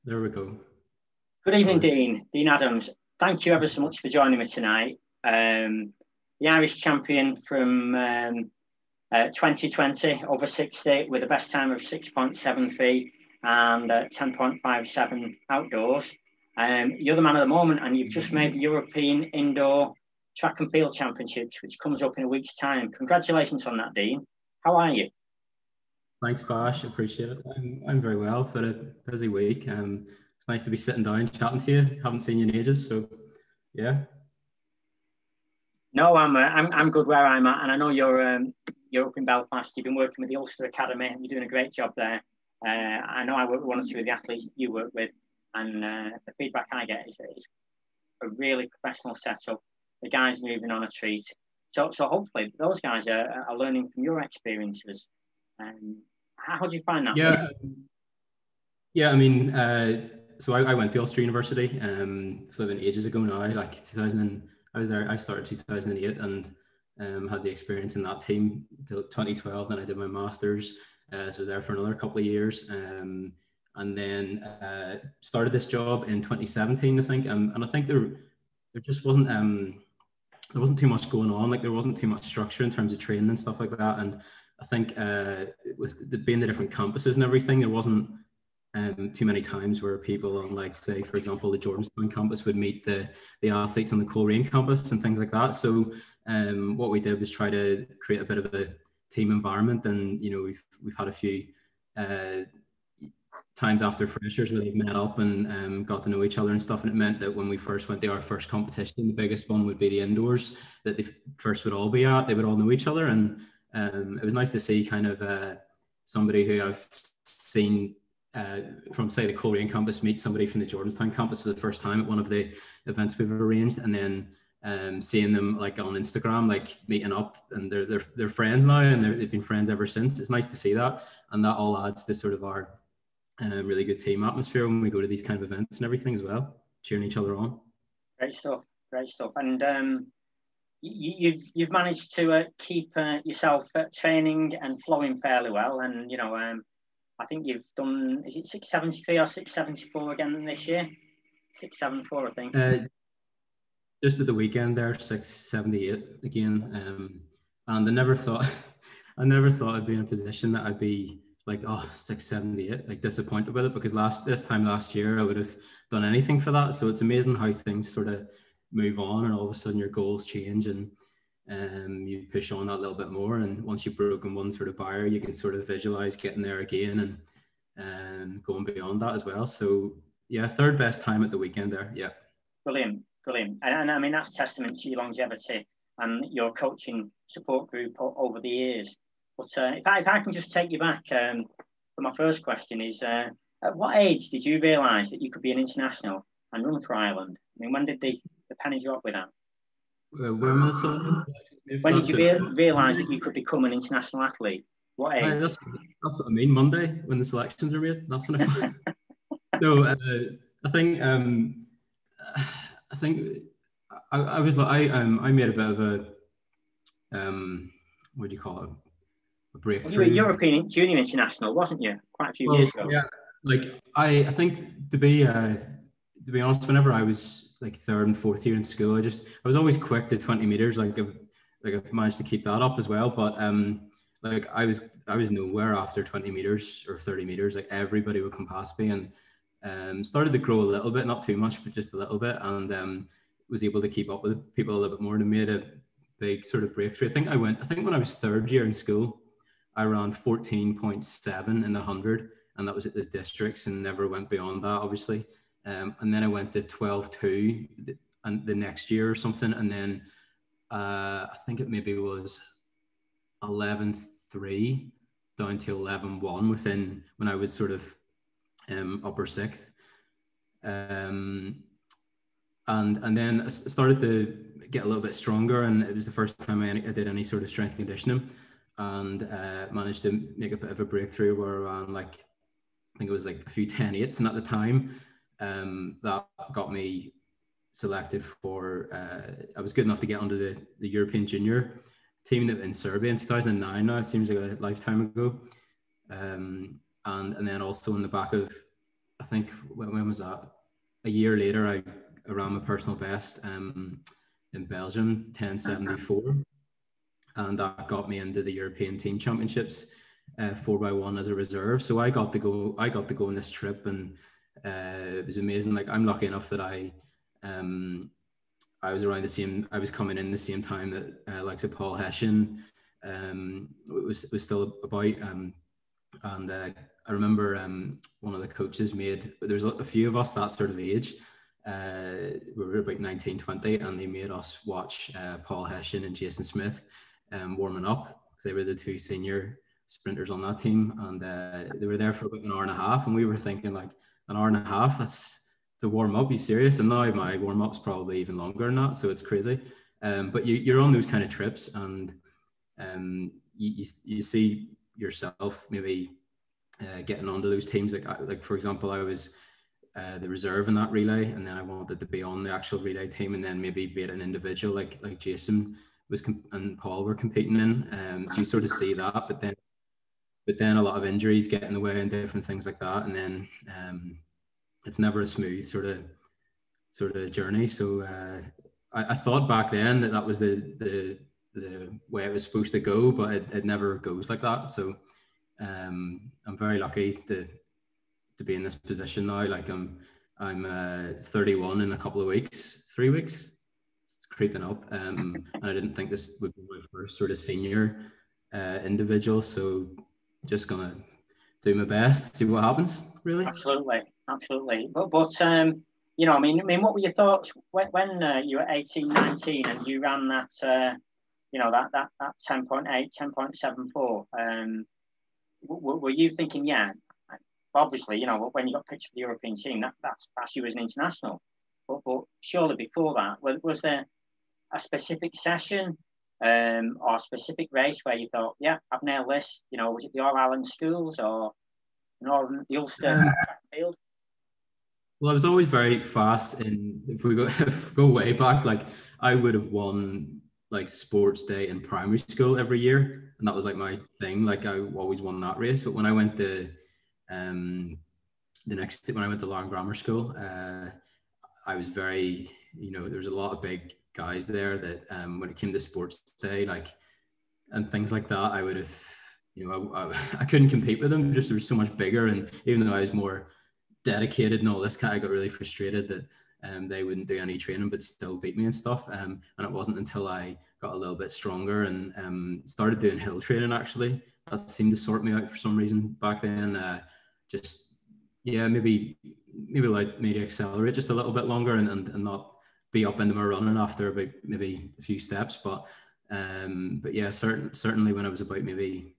There we go. Good evening, Dean. Dean Adams. Thank you ever so much for joining me tonight. The Irish champion from 2020 over 60 with a best time of 6.73 and 10.57 outdoors. You're the man of the moment, and you've just made the European Indoor Track and Field Championships, which comes up in a week's time. Congratulations on that, Dean. How are you? Thanks, Bash. Appreciate it. I'm very well for a busy week. It's nice to be sitting down chatting to you. Haven't seen you in ages, so yeah. No, I'm good where I'm at, and I know you're up in Belfast. You've been working with the Ulster Academy, and you're doing a great job there. I know I work with one or two of the athletes that you work with, and the feedback I get is that it's a really professional setup. The guys moving on a treat, so hopefully those guys are learning from your experiences. How do you find that? Yeah. I mean, so I went to Ulster University, living ages ago now, like 2000. I was there. I started 2008 and had the experience in that team till 2012. Then I did my masters, so I was there for another couple of years, and then started this job in 2017, I think. And I think there just wasn't there wasn't too much going on. Like there wasn't too much structure in terms of training and stuff like that. And I think with being the different campuses and everything, there wasn't too many times where people on, like, say, for example, the Jordanstown campus would meet the athletes on the Coleraine campus and things like that. So what we did was try to create a bit of a team environment, and we've had a few times after freshers where they've met up and got to know each other and stuff. And it meant that when we first went to our first competition, the biggest one would be the indoors that they first would all be at. They would all know each other, and it was nice to see kind of somebody who I've seen from, say, the Coleraine campus meet somebody from the Jordanstown campus for the first time at one of the events we've arranged, and then seeing them like on Instagram, like meeting up, and they're friends now, and they've been friends ever since. It's nice to see that, and that all adds to sort of our really good team atmosphere when we go to these kind of events and everything as well, cheering each other on. Great stuff. And you've managed to keep yourself training and flowing fairly well, and I think you've done, is it 673 or 674 again this year? 674, I think. Just at the weekend there, 678 again. And I never thought I'd be in a position that I'd be like, 678, like disappointed with it, because this time last year I would have done anything for that. So it's amazing how things sort of move on, and all of a sudden your goals change, and you push on that a little bit more. And once you've broken one sort of barrier, you can sort of visualize getting there again and going beyond that as well. So yeah, third best time at the weekend there. Yeah. Brilliant. And I mean, that's testament to your longevity and your coaching support group over the years. But if I can just take you back, for my first question is, at what age did you realise that you could be an international and run for Ireland? I mean, when did the penny drop with that? When did you realise that you could become an international athlete? What age? That's what I mean. Monday, when the selections are made. That's when No, I think I was like, I made a bit of a what do you call it? A breakthrough. You were European Junior International, wasn't you? Quite a few years ago. Yeah, like I think to be honest, whenever I was like third and fourth year in school, I was always quick to 20 meters. Like I've managed to keep that up as well. But like I was nowhere after 20 meters or 30 meters. Like everybody would come past me, and started to grow a little bit, not too much, but just a little bit, and was able to keep up with people a little bit more, and made a big sort of breakthrough. I think when I was third year in school, I ran 14.7 in the 100, and that was at the districts, and never went beyond that, obviously. And then I went to 12.2 and the next year or something, and then I think it maybe was 11.3 down to 11.1 when I was sort of upper sixth. And then I started to get a little bit stronger, and it was the first time I did any sort of strength conditioning, and managed to make a bit of a breakthrough where I ran, like, I think it was like a few 10.8s, and at the time that got me selected for, I was good enough to get onto the European Junior team in Serbia in 2009 now. It seems like a lifetime ago. And then also in the back of, I think when was that? A year later, I ran my personal best in Belgium, 10:74, and that got me into the European Team Championships 4x1 as a reserve. So I got to go on this trip, and it was amazing. Like, I'm lucky enough that I was around the same. I was coming in the same time that likes of Paul Hessian was still about. And I remember one of the coaches there's a few of us that sort of age. We were about 19, 20, and they made us watch Paul Hessian and Jason Smith warming up, because they were the two senior sprinters on that team, and they were there for about an hour and a half, and we were thinking, like, an hour and a half, that's to warm up, you serious? And now my warm up's probably even longer than that, so it's crazy. But you're on those kind of trips, and you see yourself maybe getting onto those teams. Like for example, I was the reserve in that relay, and then I wanted to be on the actual relay team, and then maybe be at an individual like Jason and Paul were competing in. So you sort of see that, but then a lot of injuries get in the way and different things like that, and then it's never a smooth sort of journey. So I thought back then that was the way it was supposed to go, but it never goes like that. So I'm very lucky to be in this position now. Like, I'm 31 in a couple of weeks, 3 weeks. It's creeping up. And I didn't think this would be my first sort of senior individual. So just gonna do my best, see what happens, really. Absolutely. But you know, I mean, what were your thoughts when you were 18, 19 and you ran that, you know, that 10.8, 10.74? Were you thinking, yeah, obviously, you know, when you got picked for the European team, that's you as an international. But surely before that, was there a specific session or a specific race where you thought, yeah, I've nailed this? You know, was it the All Ireland schools or the Ulster field? Well, I was always very fast, and if we go way back, like, I would have won like sports day in primary school every year, and that was like my thing. Like, I always won that race. But when I went to when I went to Larne Grammar School, I was very, you know, there was a lot of big guys there that when it came to sports day, like, and things like that, I would have, you know, I couldn't compete with them. Just, they were so much bigger, and even though I was more dedicated and all this, I got really frustrated that they wouldn't do any training but still beat me and stuff. And it wasn't until I got a little bit stronger and started doing hill training, actually, that seemed to sort me out for some reason back then. Just, yeah, maybe like maybe accelerate just a little bit longer and not be up into my running after about maybe a few steps. But yeah, certainly when I was about maybe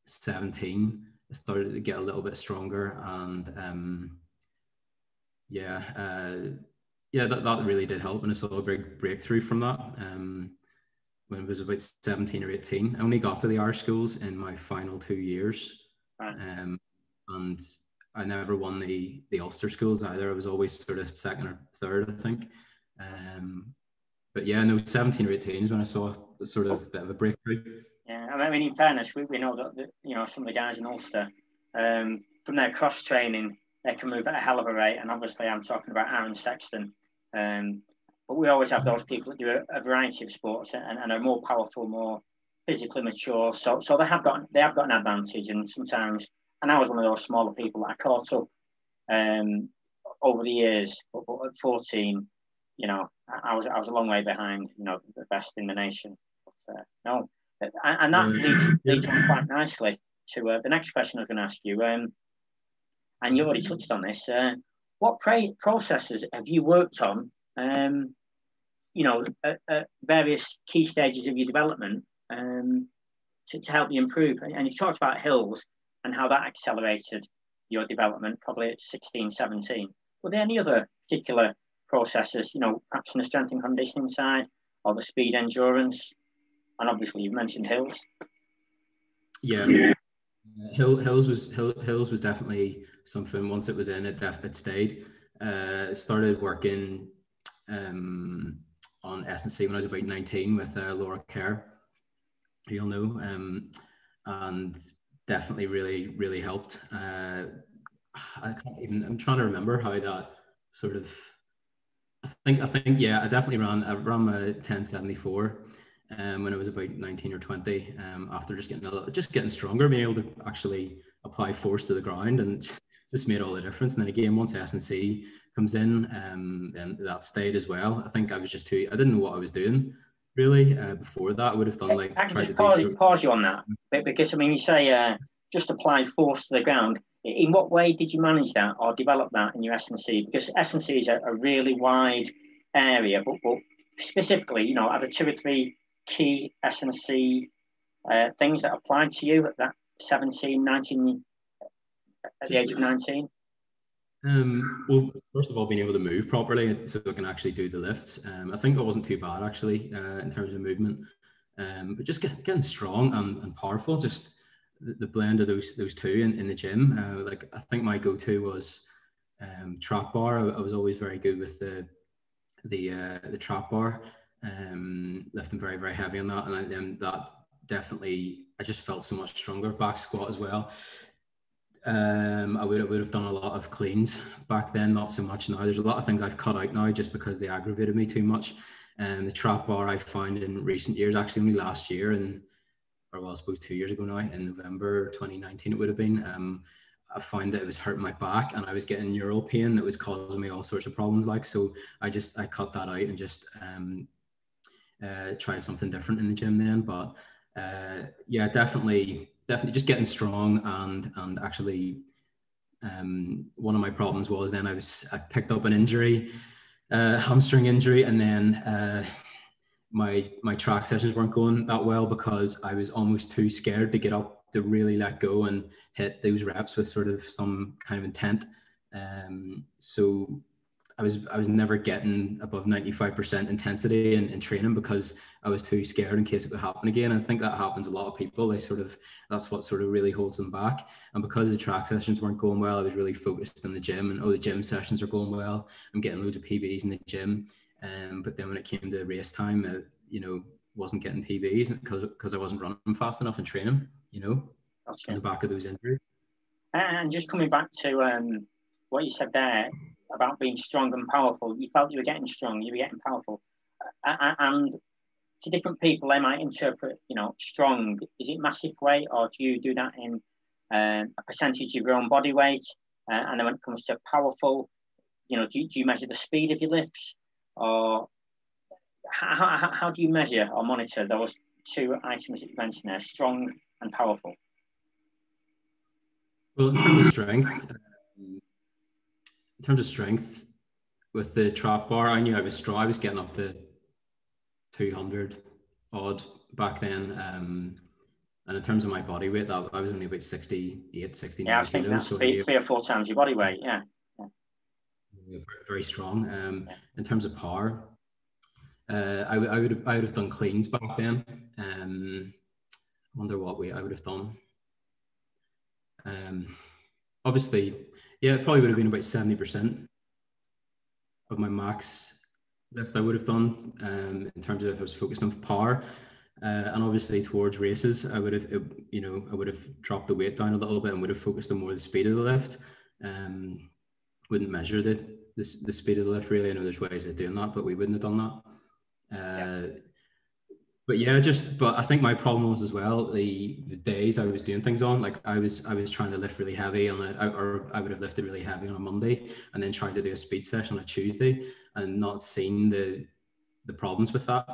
17, I started to get a little bit stronger, and that really did help, and I saw a big breakthrough from that when I was about 17 or 18. I only got to the Irish schools in my final 2 years, and I never won the Ulster schools either. I was always sort of second or third, I think. But yeah, no, 17 or 18 is when I saw a sort of bit of a breakthrough. Yeah, I mean, in fairness, we know that you know, some of the guys in Ulster, from their cross training, they can move at a hell of a rate. And obviously, I'm talking about Aaron Sexton. But we always have those people that do a variety of sports and are more powerful, more physically mature. So they have got an advantage. And sometimes, and I was one of those smaller people that I caught up over the years. But at 14, you know, I was a long way behind, you know, the best in the nation. But, no, and that leads on quite nicely to the next question I was going to ask you. And you already touched on this. What processes have you worked on, you know, at various key stages of your development to help you improve? And you've talked about hills and how that accelerated your development probably at 16, 17. Were there any other particular processes, you know, perhaps on the strength and conditioning side or the speed endurance? And obviously you've mentioned hills. Yeah. Hills was definitely something. Once it was in, it stayed. Started working on S&C when I was about 19 with Laura Kerr, who you'll know, and definitely really helped. I can't even. I'm trying to remember how that sort of. I think, yeah, I ran my 1074 when I was about 19 or 20. After just getting stronger, being able to actually apply force to the ground, and just made all the difference. And then again, once S&C comes in, and that stayed as well. I think I was just too. I didn't know what I was doing really. Before that, I would have done I like can tried to just do pause you on that, because I mean, you say just apply force to the ground. In what way did you manage that or develop that in your S&C? Because S&C is a really wide area, but specifically, you know, are there 2 or 3 key S&C things that applied to you at that 17, 19, at the age of 19? Well, first of all, being able to move properly so I can actually do the lifts. I think I wasn't too bad actually in terms of movement, but just getting strong and powerful. Just the blend of those two in the gym. Like I think my go-to was trap bar. I was always very good with the trap bar, lifting very very heavy on that, and then that definitely I just felt so much stronger. Back squat as well. I would have done a lot of cleans back then, not so much now. There's a lot of things I've cut out now just because they aggravated me too much. And the trap bar I found in recent years, actually only last year, or well, I suppose 2 years ago now, in November 2019 it would have been. I found that it was hurting my back and I was getting neural pain that was causing me all sorts of problems. Like, so I cut that out and just tried something different in the gym then. But yeah, definitely just getting strong and actually one of my problems was then I picked up an injury, hamstring injury, and then my track sessions weren't going that well because I was almost too scared to get up to really let go and hit those reps with sort of some kind of intent. So I was never getting above 95% intensity in training because I was too scared in case it would happen again. And I think that happens a lot of people. That's what sort of really holds them back. And because the track sessions weren't going well, I was really focused on the gym, and the gym sessions are going well. I'm getting loads of PBs in the gym. But then when it came to race time, wasn't getting PBs because I wasn't running fast enough in training, Gotcha. on the back of those injuries. And just coming back to what you said there about being strong and powerful, you felt you were getting strong, you were getting powerful, and to different people, they might interpret, strong. Is it massive weight, or do you do that in a percentage of your own body weight? And then when it comes to powerful, do you measure the speed of your lifts, or how do you measure or monitor those 2 items that you mentioned there, strong and powerful? Well, in terms of strength, with the trap bar, I knew I was strong. I was getting up to 200 odd back then. And in terms of my body weight, I was only about 68, 69 yeah, I was thinking kilos. That's three or four times your body weight, yeah. Very, very strong. In terms of power, I would have done cleans back then. I wonder what weight I would have done. Obviously, yeah, it probably would have been about 70% of my max lift I would have done, in terms of if I was focused on power. And obviously towards races, I would have dropped the weight down a little bit and would have focused on more the speed of the lift. Wouldn't measure the speed of the lift really. I know there's ways of doing that, but we wouldn't have done that. But yeah, but I think my problem was as well the days I was doing things on. Like I was trying to lift really heavy or I would have lifted really heavy on a Monday and then tried to do a speed session on a Tuesday and not seeing the problems with that.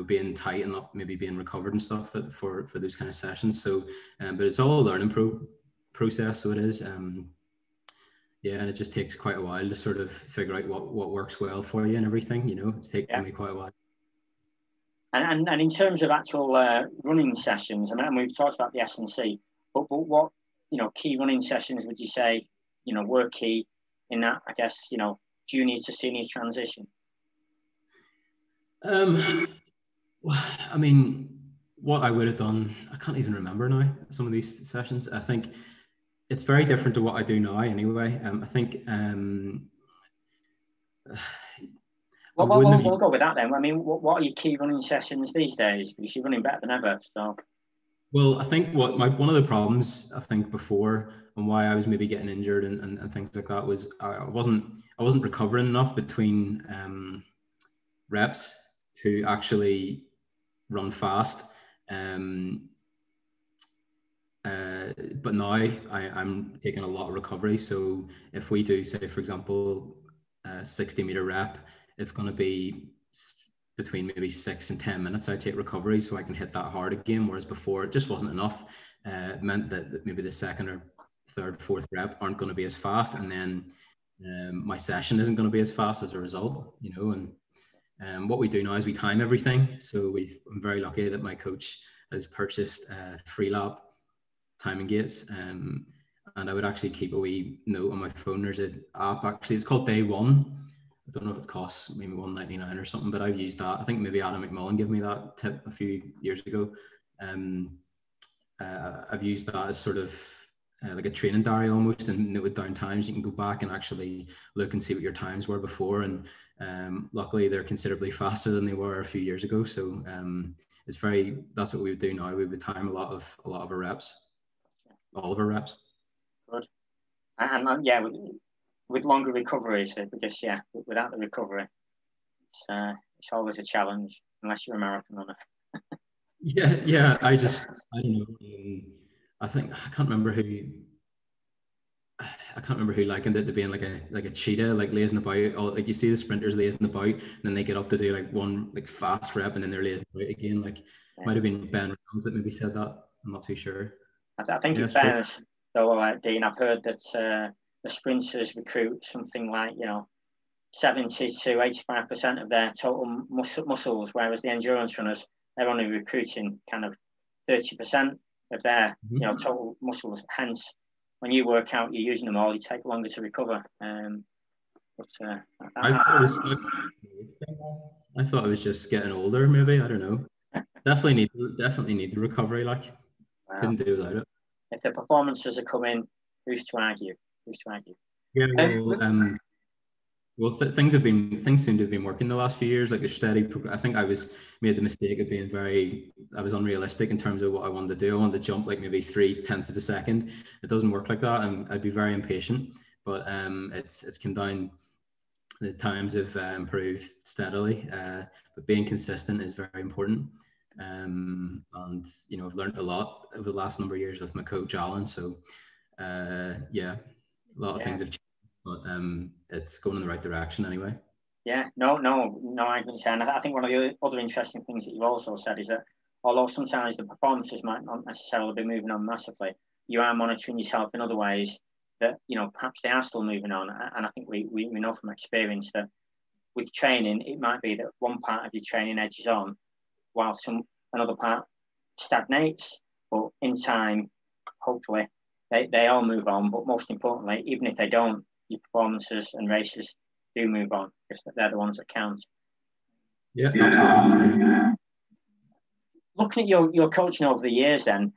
Being tight and not maybe being recovered and stuff for those kind of sessions. So, but it's all a learning process. So it is. Yeah, and it just takes quite a while to sort of figure out what works well for you and everything. It's taken me quite a while. And in terms of actual running sessions, and we've talked about the S&C, but what key running sessions would you say were key in that, I guess, junior to senior transition? I mean, what I would have done, I can't even remember now. Some of these sessions, I think it's very different to what I do now. Anyway, I think. We'll go with that then. I mean, what are your key running sessions these days? Because you're running better than ever. So. Well, I think one of the problems I think before and why I was maybe getting injured and things like that was I wasn't recovering enough between reps to actually run fast. Um, but now I'm taking a lot of recovery. So if we do, say, for example, a 60-meter rep, it's going to be between maybe 6 and 10 minutes I take recovery so I can hit that hard again. Whereas before it just wasn't enough. It meant that maybe the second or third, fourth rep aren't going to be as fast. And then my session isn't going to be as fast as a result, you know. And what we do now is we time everything. So I'm very lucky that my coach has purchased Freelab timing gates. And I would actually keep a wee note on my phone. There's an app, actually, it's called Day One. I don't know if it costs maybe $1.99 or something, but I've used that. I think maybe Adam McMullen gave me that tip a few years ago. I've used that as sort of like a training diary almost, and noted down times. You can go back and actually look and see what your times were before. And luckily they're considerably faster than they were a few years ago. So that's what we would do now. We would time a lot of our reps. All of our reps. Good. And yeah, with longer recoveries, because without the recovery, it's always a challenge unless you're a marathon runner. Yeah. I don't know. I can't remember who likened it to being like a cheetah, like lazing about. Like you see the sprinters lazing about, and then they get up to do like one like fast rep, and then they're lazing about again. Like might have been Ben Reynolds that maybe said that. I'm not too sure. I think in fairness, though, Dean, I've heard that the sprinters recruit something like 70 to 85% of their total muscles, whereas the endurance runners, they're only recruiting kind of 30% of their total muscles. Hence, when you work out, you're using them all. You take longer to recover. I thought it was just getting older. Maybe, I don't know. Definitely need the recovery. Like, couldn't do without it. If the performances are coming, who's to argue? Yeah, well, things seem to have been working the last few years. Like a steady. I think I made the mistake of being I was unrealistic in terms of what I wanted to do. I wanted to jump like maybe 0.3 of a second. It doesn't work like that, and I'd be very impatient. But it's come down. The times have improved steadily, but being consistent is very important. And I've learned a lot over the last number of years with my coach Alan. So a lot of things have changed, but it's going in the right direction anyway. Yeah, no, I understand. I think one of the other interesting things that you've also said is that although sometimes the performances might not necessarily be moving on massively, you are monitoring yourself in other ways that perhaps they are still moving on. And I think we know from experience that with training, it might be that one part of your training edges on while another part stagnates. But in time, hopefully, they all move on. But most importantly, even if they don't, your performances and races do move on because they're the ones that count. Yeah, absolutely. Looking at your coaching over the years, then,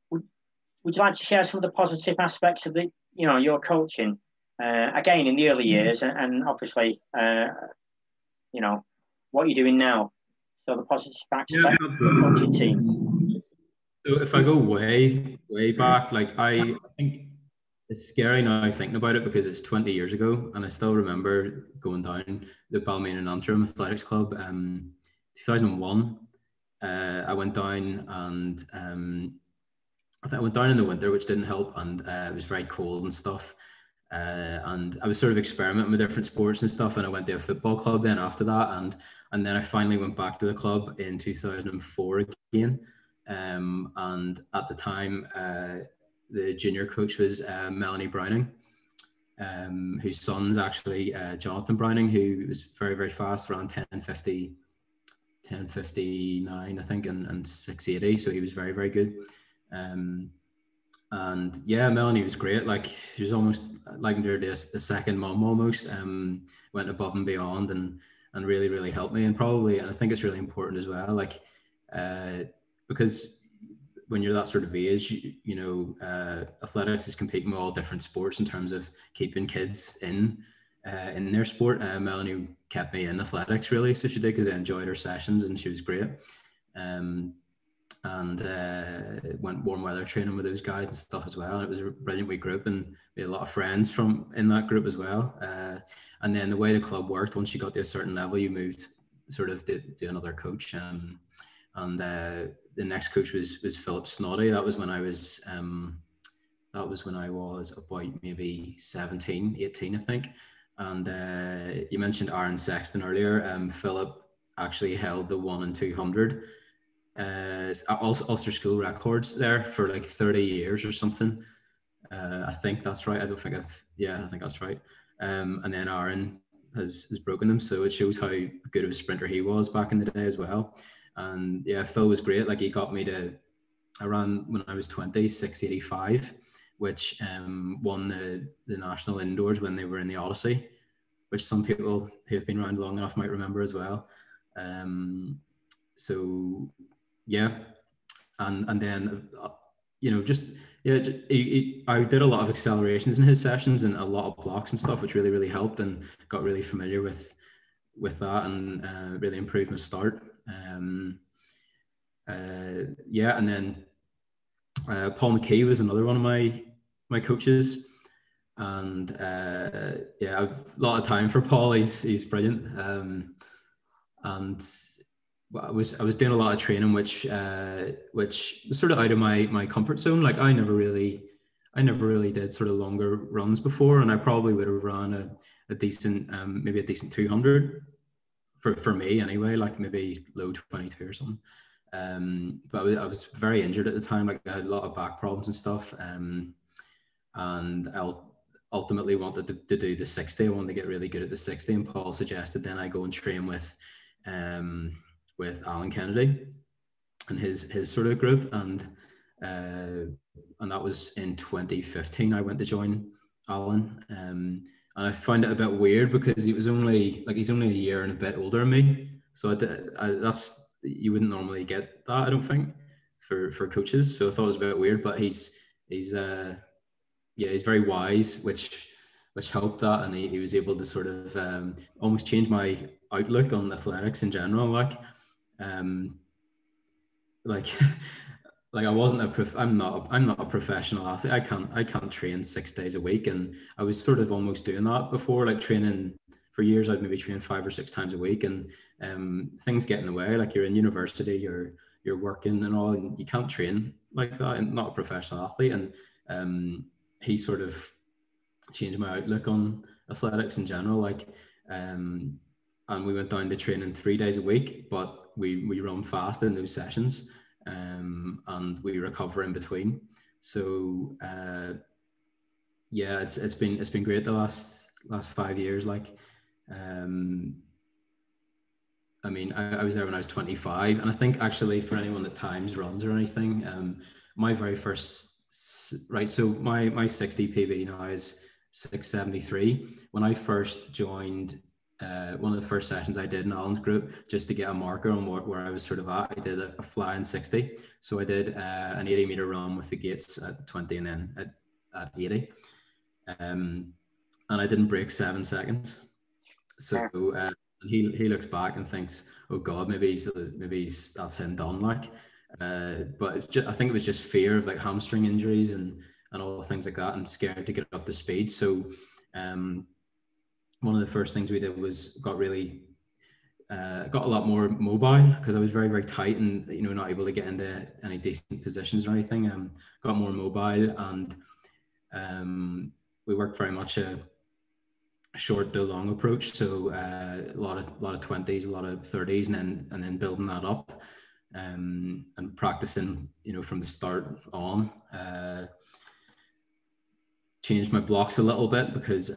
would you like to share some of the positive aspects of your coaching? Again, in the early years, and obviously, what you're doing now. So the positive aspects of the coaching team. So if I go way back, like I think it's scary now thinking about it because it's 20 years ago, and I still remember going down the Balmain and Antrim Athletics Club. 2001, I went down, and I think I went down in the winter, which didn't help, and it was very cold and stuff. And I was sort of experimenting with different sports and stuff, and I went to a football club then after that, and then I finally went back to the club in 2004 again. And at the time, the junior coach was Melanie Browning, whose son's actually Jonathan Browning, who was very, very fast, around 10:59, I think, and 6:80. So he was very, very good. And yeah, Melanie was great. Like, she was almost like a second mom almost. Went above and beyond and really, really helped me. And I think it's really important as well. Like, because when you're that sort of age, athletics is competing with all different sports in terms of keeping kids in their sport. Melanie kept me in athletics really, so she did, because I enjoyed her sessions and she was great. and went warm weather training with those guys and stuff as well. And it was a brilliant wee group, and we had a lot of friends from in that group as well. And then the way the club worked, once you got to a certain level, you moved sort of to another coach. And the next coach was Philip Snoddy. That was when I was about maybe 17, 18, I think. And you mentioned Aaron Sexton earlier. Philip actually held the 1 and 200 Ulster school records there for like 30 years or something. I think that's right. I think that's right. And then Aaron has broken them, so it shows how good of a sprinter he was back in the day as well. And yeah, Phil was great. Like, he got me to, I ran when I was 20, 685, which won the national indoors when they were in the Odyssey, which some people who have been around long enough might remember as well. So yeah, and then I did a lot of accelerations in his sessions and a lot of blocks and stuff, which really helped, and got really familiar with that, and really improved my start. And then Paul McKee was another one of my coaches, and I've a lot of time for Paul. He's brilliant, and I was doing a lot of training which was sort of out of my comfort zone. Like, I never really did sort of longer runs before, and I probably would have run a decent maybe a decent 200 for me anyway, like maybe low 22 or something. But I was very injured at the time. Like, I had a lot of back problems and stuff, and I ultimately wanted to do the 60. I wanted to get really good at the 60, and Paul suggested then I go and train with Alan Kennedy and his sort of group, and that was in 2015. I went to join Alan, and I found it a bit weird because he's only a year and a bit older than me. So that's, you wouldn't normally get that, I don't think, for coaches. So I thought it was a bit weird, but he's very wise, which helped that, and he was able to sort of almost change my outlook on athletics in general. Like I'm not a professional athlete. I can't train 6 days a week, and I was sort of almost doing that before, like training for years. I'd maybe train 5 or 6 times a week, and things get in the way. Like, you're in university, you're working and all, and you can't train like that. I'm not a professional athlete, and he sort of changed my outlook on athletics in general. Like, and we went down to training 3 days a week, but we run fast in those sessions, and we recover in between. So it's been great the last 5 years. Like, I mean, I was there when I was 25, and I think actually for anyone that times runs or anything, my very first, right, so my 60 PB now is 673. When I first joined, one of the first sessions I did in Alan's group, just to get a marker on where I was sort of at, I did a flying 60. So I did an 80-meter run with the gates at 20 and then at 80. And I didn't break 7 seconds. So he looks back and thinks, oh God, maybe that's him done. Like, but I think it was just fear of like hamstring injuries and all the things like that, and scared to get up to speed. So one of the first things we did was got a lot more mobile, because I was very, very tight and, not able to get into any decent positions or anything. Got more mobile, and we worked very much a short to long approach. So a lot of 20s, a lot of 30s, and then building that up, and practicing, from the start on. Changed my blocks a little bit because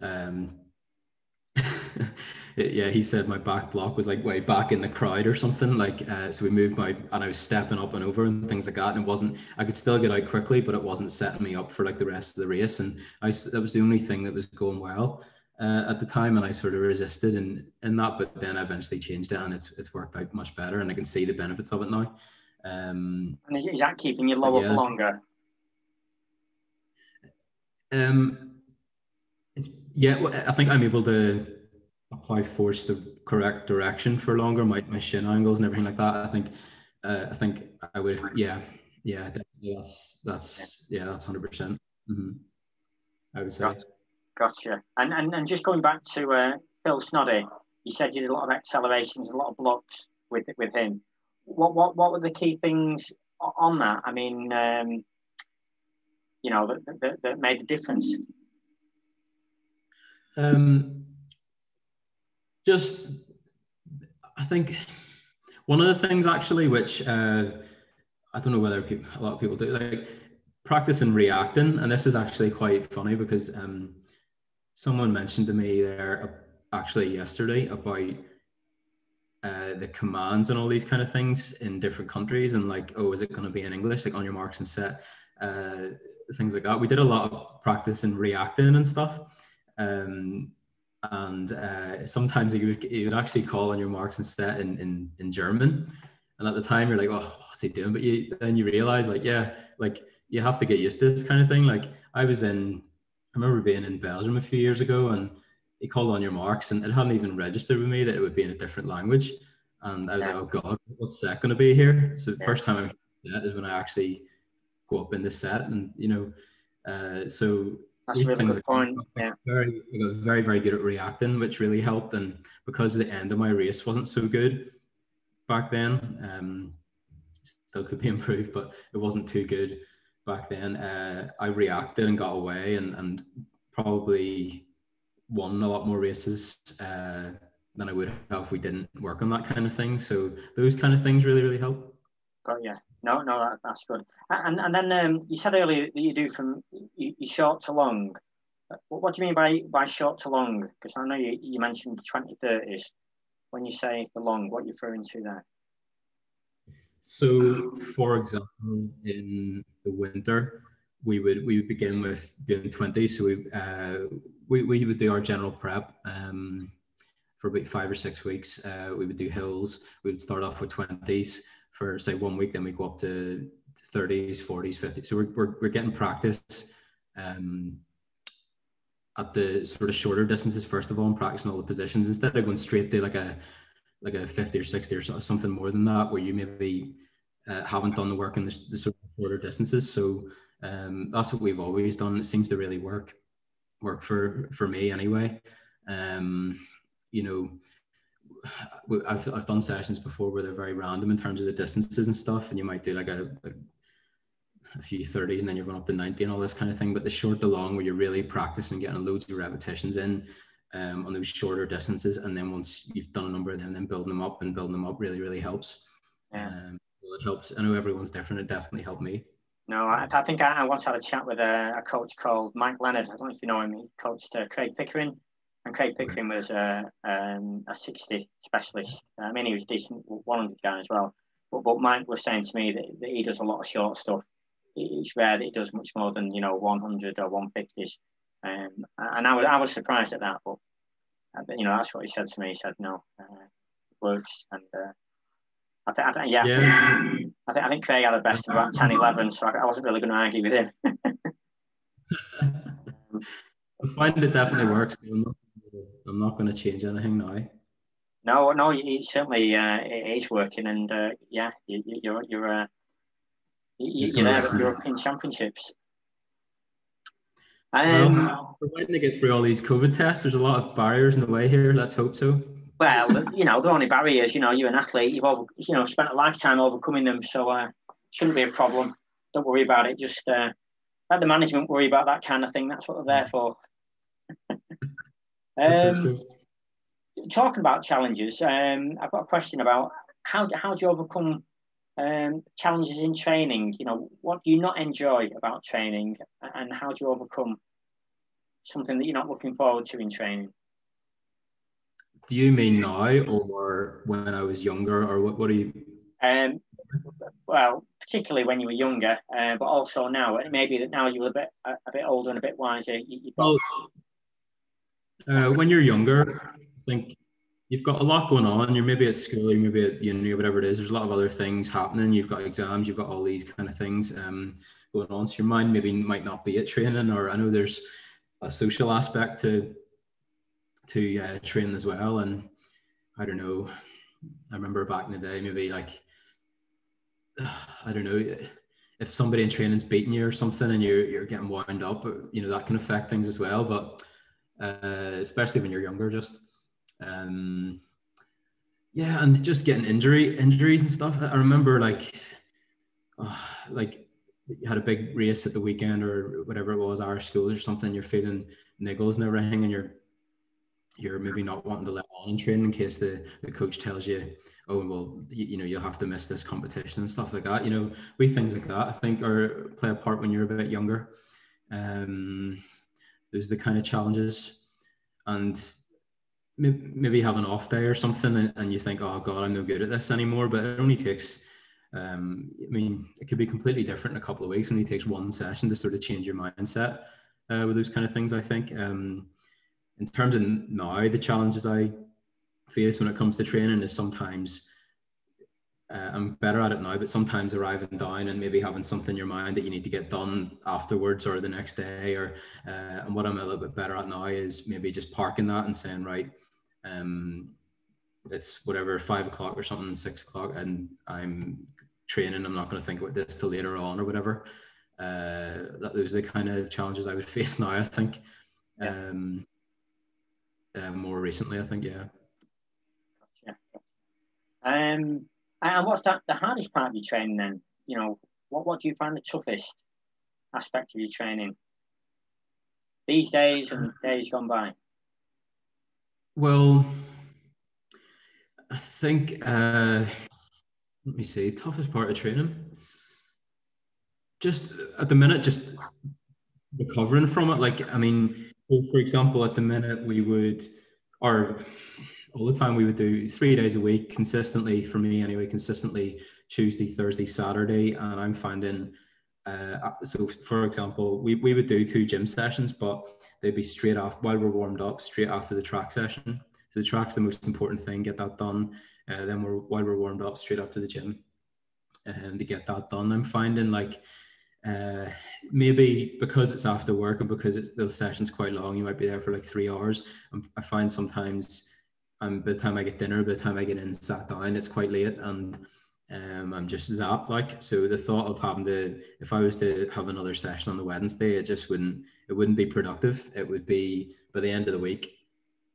he said my back block was like way back in the crowd or something, like, so we moved and I was stepping up and over and things like that, and I could still get out quickly, but it wasn't setting me up for like the rest of the race, and that was the only thing that was going well at the time, and I sort of resisted in that, but then I eventually changed it, and it's worked out much better, and I can see the benefits of it now. And is that keeping you lower for longer? I think I'm able to apply force the correct direction for longer. My shin angles and everything like that. I think I think I would, yeah, definitely. That's 100%. I would say. Gotcha. And just going back to Phil Snoddy, you said you did a lot of accelerations, a lot of blocks with him. What were the key things on that? I mean, that made a difference. Just, I think one of the things actually, which I don't know whether a lot of people do, like practicing reacting, and this is actually quite funny because someone mentioned to me there actually yesterday about the commands and all these kind of things in different countries, and like, oh, is it going to be in English, like on your marks and set, things like that. We did a lot of practice in reacting and stuff, and sometimes you would actually call on your marks and set in German, and at the time you're like, oh, what's he doing? But then you realize, like, yeah, like you have to get used to this kind of thing. Like I remember being in Belgium a few years ago, and he called on your marks, and it hadn't even registered with me that it would be in a different language. And I was like, oh God, what's set going to be here? So the first time I'm set is when I actually go up in the set, and so that's a really good point. I got very, very good at reacting, which really helped. And because the end of my race wasn't so good back then, still could be improved, but it wasn't too good back then. I reacted and got away, and probably won a lot more races than I would have if we didn't work on that kind of thing. So those kind of things really, really help. Got you. No, that's good. And then you said earlier that you do from you short to long. What do you mean by short to long? Because I know you mentioned 2030s. When you say the long, what are you referring to there? So, for example, in the winter, we would begin with doing 20. So we would do our general prep for about 5 or 6 weeks. We would do hills. We would start off with 20s for say 1 week, then we go up to 30s, 40s, 50s. So we're getting practice at the sort of shorter distances first of all, and practicing all the positions instead of going straight to like a 50 or 60 or something more than that, where you maybe haven't done the work in the sort of shorter distances. So that's what we've always done. It seems to really work for me anyway. I've done sessions before where they're very random in terms of the distances and stuff, and you might do like a few 30s and then you're going up to 90 and all this kind of thing. But the short to long, where you're really practicing getting loads of repetitions in on those shorter distances, and then once you've done a number of them, then building them up really, really helps. Well, it helps. I know everyone's different. It definitely helped me. No, I think I once had a chat with a coach called Mike Leonard. I don't know if you know him. He coached Craig Pickering, and Craig Pickering was a 60 specialist. I mean, he was decent 100 guy as well. But Mike was saying to me that he does a lot of short stuff. It's rare that he does much more than 100 or 150s. And I was surprised at that. But that's what he said to me. He said no, it works. And I think Craig had the best of about 10, 11, so I wasn't really going to argue with him. I find it definitely works. I'm not going to change anything now. No, it certainly it is working, and you're there at the European Championships. Well, we're waiting to get through all these COVID tests. There's a lot of barriers in the way here. Let's hope so. Well, the only barriers, you're an athlete. You've spent a lifetime overcoming them, so shouldn't be a problem. Don't worry about it. Just let the management worry about that kind of thing. That's what they're there for. Talking about challenges, I've got a question about how do you overcome challenges in training? What do you not enjoy about training, and how do you overcome something that you're not looking forward to in training? Do you mean now, or when I was younger, or what do you? Well, particularly when you were younger, but also now. Maybe that now you're a bit older and a bit wiser. When you're younger, I think you've got a lot going on. You're maybe at school, you're maybe at uni, or whatever it is. There's a lot of other things happening. You've got exams, you've got all these kind of things going on. So your mind maybe might not be at training, or I know there's a social aspect to training as well. And I don't know, I remember back in the day, maybe like I don't know, if somebody in training's beating you or something and you're getting wound up, that can affect things as well. But especially when you're younger, just yeah, and just getting injuries and stuff. I remember like you had a big race at the weekend or whatever it was, Irish schools or something. You're feeling niggles and everything, and you're maybe not wanting to let on in training in case the coach tells you, oh well, you'll have to miss this competition and stuff like that. We things like that I think are play a part when you're a bit younger. Those are the kind of challenges, and maybe have an off day or something, and you think, oh god, I'm no good at this anymore. But it only takes it could be completely different in a couple of weeks. It only takes one session to sort of change your mindset with those kind of things, I think. In terms of now, the challenges I face when it comes to training is sometimes I'm better at it now, but sometimes arriving down and maybe having something in your mind that you need to get done afterwards or the next day, and what I'm a little bit better at now is maybe just parking that and saying, right, it's whatever, 5 o'clock or something, 6 o'clock, and I'm training. I'm not going to think about this till later on or whatever. Those are the kind of challenges I would face now, I think. Yeah. More recently, I think, yeah. Gotcha. And what's the hardest part of your training then? What do you find the toughest aspect of your training these days and days gone by? Well, I think, let me see, toughest part of training. Just at the minute, just recovering from it. Like, I mean, for example, at the minute all the time we would do 3 days a week consistently, for me anyway, consistently Tuesday, Thursday, Saturday. And I'm finding, so for example, we would do 2 gym sessions, but they'd be straight off while we're warmed up, straight after the track session. So the track's the most important thing, get that done. Then while we're warmed up, straight up to the gym and to get that done. I'm finding maybe because it's after work and because the session's quite long, you might be there for 3 hours. I find sometimes by the time I get dinner, by the time I get in, sat down, it's quite late, and I'm just zapped. So the thought of having to, if I was to have another session on the Wednesday, it wouldn't be productive. It would be, by the end of the week,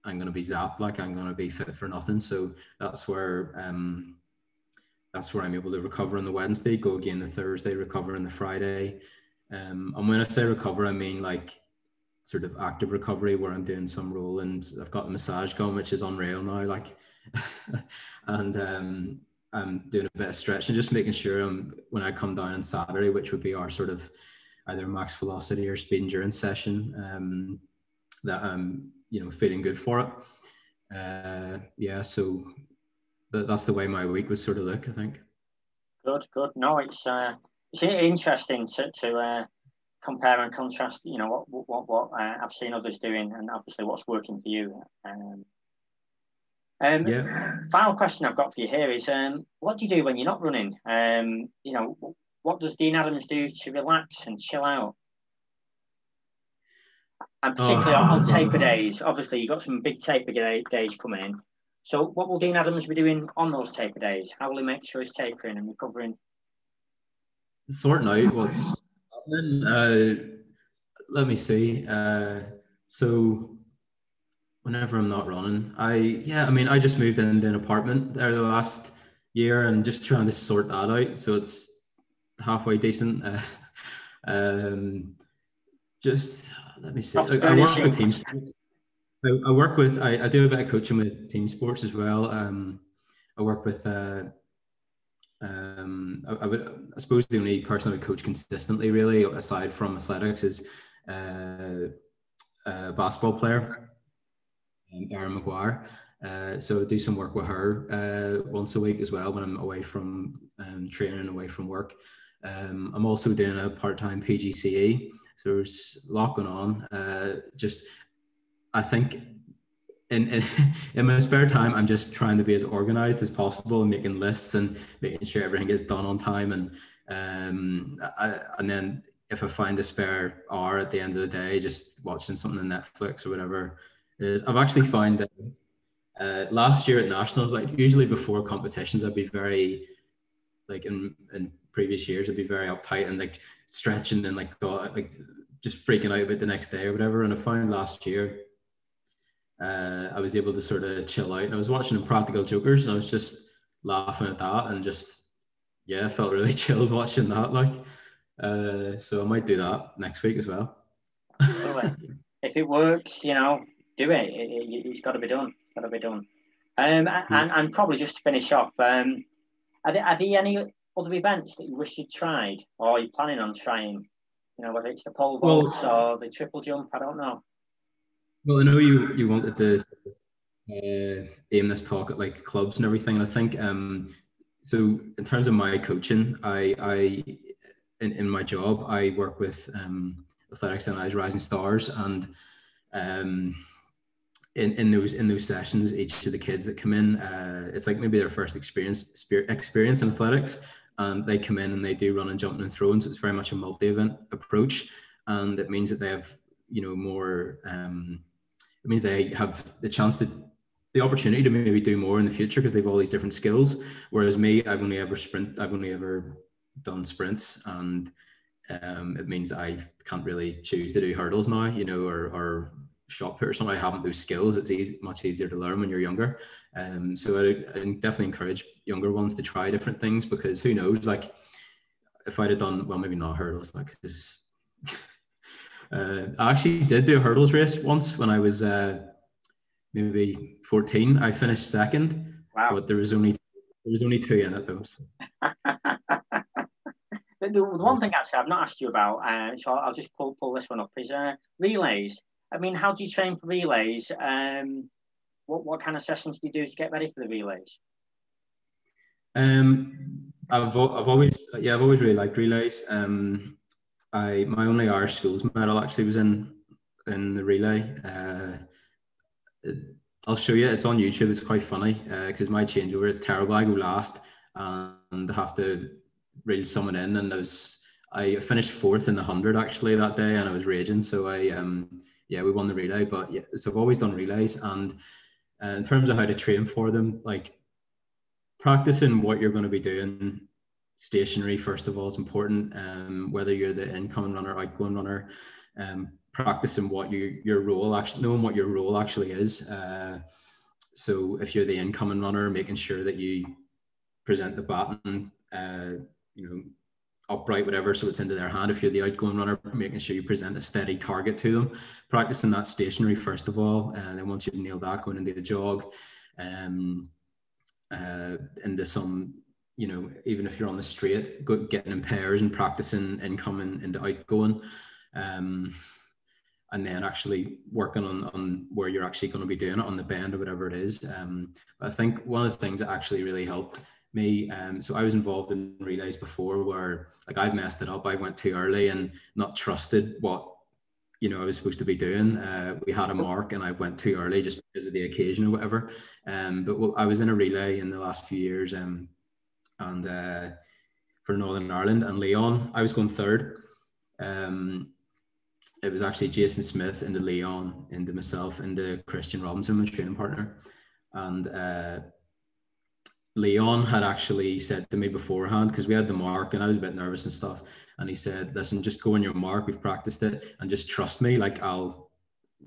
I'm going to be zapped, I'm going to be fit for nothing. So that's where I'm able to recover on the Wednesday, go again the Thursday, recover on the Friday. And when I say recover, I mean sort of active recovery, where I'm doing some rolling. I've got the massage gun, which is unreal now, and I'm doing a bit of stretching, just making sure when I come down on Saturday, which would be our sort of either max velocity or speed endurance session, that I'm feeling good for it. Yeah, so that's the way my week would sort of look, I think. Good. No, it's interesting to compare and contrast, what I've seen others doing, and obviously what's working for you. Yeah. Final question I've got for you here is, what do you do when you're not running? What does Dean Adams do to relax and chill out? And particularly on taper days. Obviously, you've got some big taper days coming in. So what will Dean Adams be doing on those taper days? How will he make sure he's tapering and recovering? Sorting out what's happening. Let me see. So whenever I'm not running, I just moved into an apartment there the last year and just trying to sort that out. So it's halfway decent. Just let me see. I work with team sports. I do a bit of coaching with team sports as well. I work with I suppose the only person I would coach consistently, really, aside from athletics, is a basketball player, Erin McGuire. So I do some work with her once a week as well when I'm away from training and away from work. I'm also doing a part-time PGCE, so there's a lot going on. I think in my spare time, I'm just trying to be as organized as possible and making lists and making sure everything gets done on time. And then if I find a spare hour at the end of the day, just watching something on Netflix or whatever it is. I've actually found that last year at nationals, usually before competitions, I'd be very like in previous years, I'd be very uptight and like stretching and like just freaking out about the next day or whatever. And I found last year I was able to sort of chill out. And I was watching Impractical Jokers, and I was just laughing at that, and just I felt really chilled watching that. Like, so I might do that next week as well. If it works, do it. It's got to be done. Got to be done. And probably just to finish off, are there any other events that you wish you'd tried, or you're planning on trying? Whether it's the pole vault or the triple jump, I don't know. Well, I know you wanted to aim this talk at like clubs and everything, and I think so in terms of my coaching, I in my job I work with Athletics NI's Rising Stars, and in those sessions, each of the kids that come in, it's like maybe their first experience in athletics, and they come in and they do run and jumping and throwing. So it's very much a multi-event approach, and it means that they have more. It means they have the opportunity to maybe do more in the future because they've all these different skills. Whereas me, I've only ever done sprints, and it means that I can't really choose to do hurdles now, or shot put or something. I haven't those skills. It's much easier to learn when you're younger. So I definitely encourage younger ones to try different things, because who knows, like if I'd have done, well, maybe not hurdles, like I actually did do a hurdles race once when I was maybe 14. I finished second. Wow. But there was only 2 in it though. So. The one thing actually I've not asked you about, so I'll just pull this one up, is relays. I mean, how do you train for relays? What kind of sessions do you do to get ready for the relays? I've always really liked relays. My only Irish schools medal actually was in the relay. I'll show you. It's on YouTube. It's quite funny because my changeover, it's terrible. I go last and have to reel someone in, and I finished 4th in the 100 actually that day, and I was raging. So we won the relay. But yeah, so I've always done relays, and in terms of how to train for them, like practicing what you're going to be doing stationary first of all is important. Whether you're the incoming runner, outgoing runner, practicing what your role actually, knowing what your role actually is. So if you're the incoming runner, making sure that you present the baton, upright, whatever, so it's into their hand. If you're the outgoing runner, making sure you present a steady target to them. Practicing that stationary first of all, and then once you've nailed that, going into a jog, into some, even if you're on the straight, getting in pairs and practicing incoming into outgoing, and then actually working on where you're actually going to be doing it on the bend or whatever it is. I think one of the things that actually really helped me, so I was involved in relays before where like I've messed it up. I went too early and not trusted what I was supposed to be doing. We had a mark and I went too early just because of the occasion or whatever. But I was in a relay in the last few years, and for Northern Ireland and Leon, I was going third. It was actually Jason Smith into Leon, into myself, into Christian Robinson, my training partner. And Leon had actually said to me beforehand, because we had the mark and I was a bit nervous and stuff, and he said, listen, just go on your mark, we've practiced it, and just trust me, like I'll,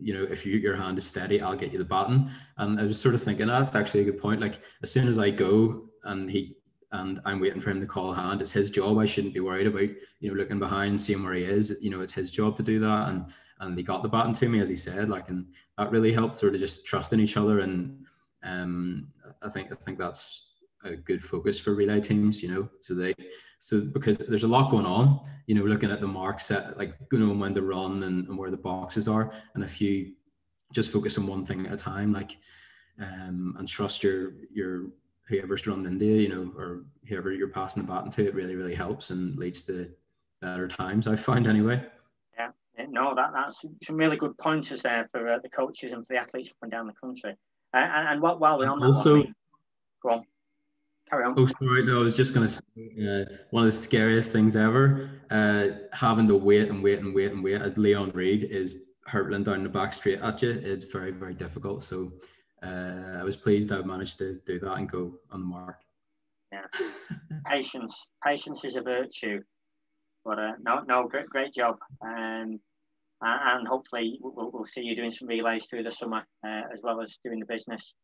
if your hand is steady, I'll get you the baton. And I was sort of thinking, that's actually a good point. Like as soon as I go and I'm waiting for him to call a hand, it's his job. I shouldn't be worried about, looking behind, seeing where he is. It's his job to do that. And he got the baton to me, as he said, like, and that really helped, sort of just trusting each other. And I think that's a good focus for relay teams, so because there's a lot going on, looking at the mark set, like, when to run and where the boxes are. And if you just focus on one thing at a time, like, and trust your whoever's running into you, or whoever you're passing the baton to, it really, really helps and leads to better times, I find anyway. Yeah, no, that's some really good pointers there for the coaches and for the athletes up and down the country. And while we're on that also, one, go on. Carry on. Oh, sorry, no, I was just going to say, one of the scariest things ever, having to wait, as Leon Reid is hurtling down the back straight at you. It's very, very difficult. So I was pleased I managed to do that and go on the mark. Yeah. Patience is a virtue. But no, great job. And hopefully we'll see you doing some relays through the summer, as well as doing the business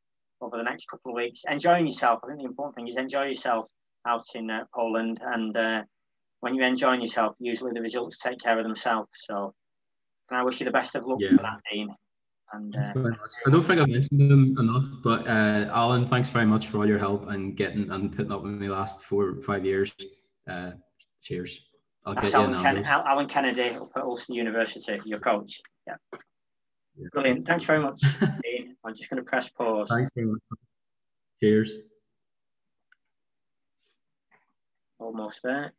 over the next couple of weeks. Enjoying yourself. I think the important thing is enjoy yourself out in Poland. And when you're enjoying yourself, usually the results take care of themselves. So I wish you the best of luck for that, Dean. And I don't think I've mentioned them enough, but Alan, thanks very much for all your help and putting up with me the last 4 or 5 years. Cheers. I'll get you Alan Kennedy up at Ulster University, your coach. Yeah. Brilliant. Thanks very much, Dean. I'm just going to press pause. Thanks very much. Cheers. Almost there.